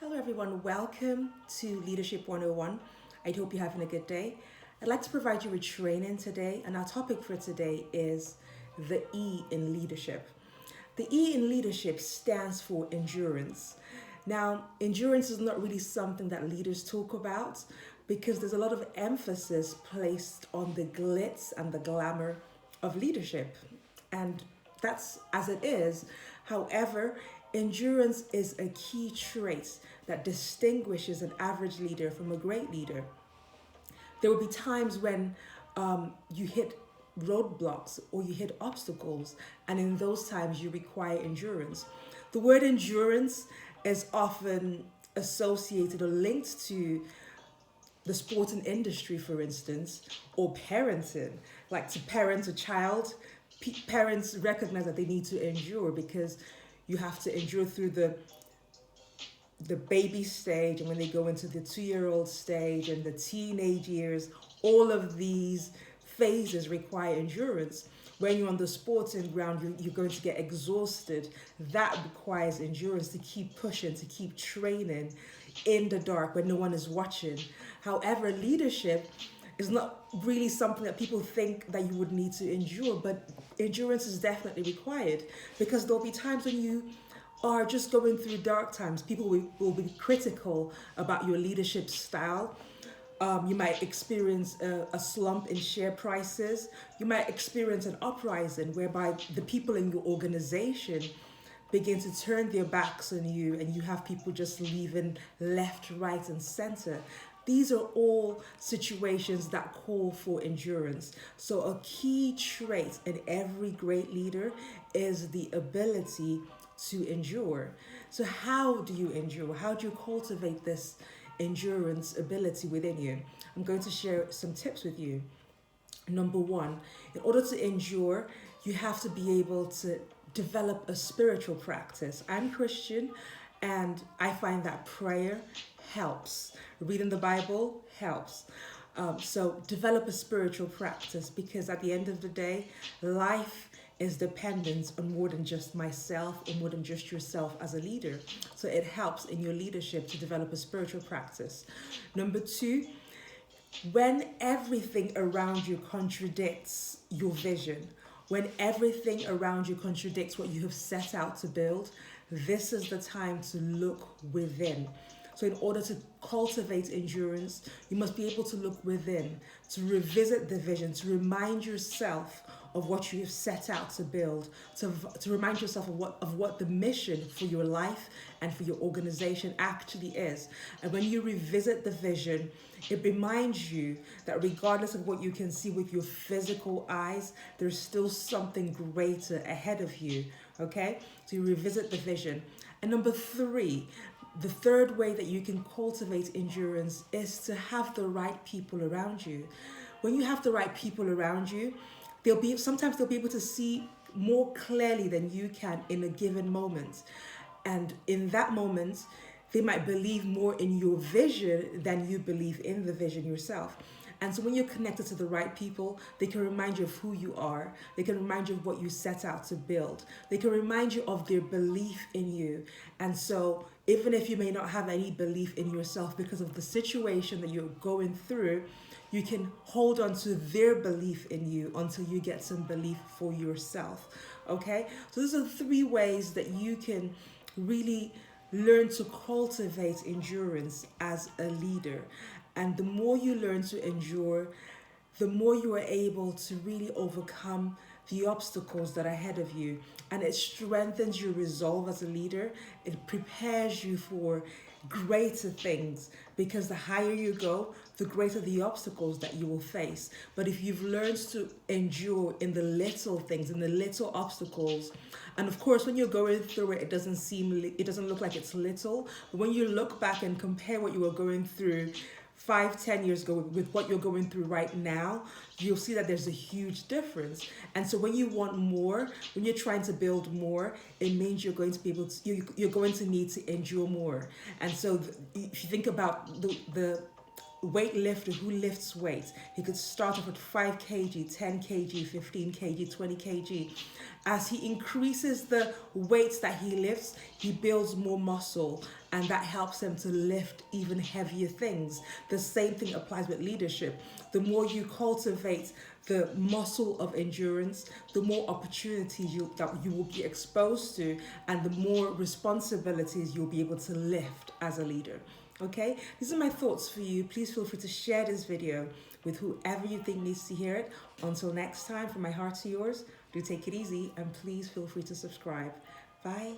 Hello, everyone. Welcome to Leadership 101. I hope you're having a good day. I'd like to provide you with training today, and our topic for today is the E in leadership. The E in leadership stands for endurance. Now, endurance is not really something that leaders talk about because there's a lot of emphasis placed on the glitz and the glamour of leadership. And that's as it is. However, endurance is a key trait that distinguishes an average leader from a great leader. There will be times when you hit roadblocks or you hit obstacles, and in those times you require endurance. The word endurance is often associated or linked to the sporting industry, for instance, or parenting. Like to parent a child, parents recognize that they need to endure because you have to endure through the baby stage, and when they go into the 2-year-old stage and the teenage years, all of these phases require endurance. When you're on the sporting ground, you're going to get exhausted. That requires endurance to keep pushing, to keep training in the dark when no one is watching. However, leadership is not really something that people think that you would need to endure, but endurance is definitely required because there'll be times when you are just going through dark times. People will be critical about your leadership style. You might experience a slump in share prices. You might experience an uprising whereby the people in your organization begin to turn their backs on you, and you have people just leaving left, right, and center. These are all situations that call for endurance. So a key trait in every great leader is the ability to endure. So how do you endure? How do you cultivate this endurance ability within you? I'm going to share some tips with you. Number one, in order to endure, you have to be able to develop a spiritual practice. I'm Christian, and I find that prayer helps. Reading the Bible helps. So develop a spiritual practice, because at the end of the day, life is dependent on more than just myself or more than just yourself as a leader. So it helps in your leadership to develop a spiritual practice. Number two, when everything around you contradicts your vision, when everything around you contradicts what you have set out to build, this is the time to look within. So in order to cultivate endurance, you must be able to look within, to revisit the vision, to remind yourself of what you have set out to build, to remind yourself of what the mission for your life and for your organization actually is. And when you revisit the vision, it reminds you that regardless of what you can see with your physical eyes, there's still something greater ahead of you, okay? So you revisit the vision. And number three, the third way that you can cultivate endurance is to have the right people around you. When you have the right people around you, sometimes they'll be able to see more clearly than you can in a given moment. And in that moment, they might believe more in your vision than you believe in the vision yourself. And so when you're connected to the right people, they can remind you of who you are. They can remind you of what you set out to build. They can remind you of their belief in you. And so even if you may not have any belief in yourself because of the situation that you're going through, you can hold on to their belief in you until you get some belief for yourself. Okay? So those are 3 ways that you can really learn to cultivate endurance as a leader. And the more you learn to endure, the more you are able to really overcome the obstacles that are ahead of you. And it strengthens your resolve as a leader. It prepares you for greater things, because the higher you go, the greater the obstacles that you will face. But if you've learned to endure in the little things, in the little obstacles, and of course when you're going through it, it doesn't look like it's little, but when you look back and compare what you were going through 5-10 years ago with what you're going through right now, you'll see that there's a huge difference. And so when you want more, when you're trying to build more, it means you're going to be able to, you're going to need to endure more. And so if you think about the weightlifter who lifts weights, he could start off with 5 kg, 10 kg, 15 kg, 20 kg. As he increases the weights that he lifts, he builds more muscle. and that helps them to lift even heavier things. The same thing applies with leadership. The more you cultivate the muscle of endurance, the more opportunities that you will be exposed to, and the more responsibilities you'll be able to lift as a leader. Okay, these are my thoughts for you. Please feel free to share this video with whoever you think needs to hear it. Until next time, from my heart to yours, do take it easy, and please feel free to subscribe. Bye.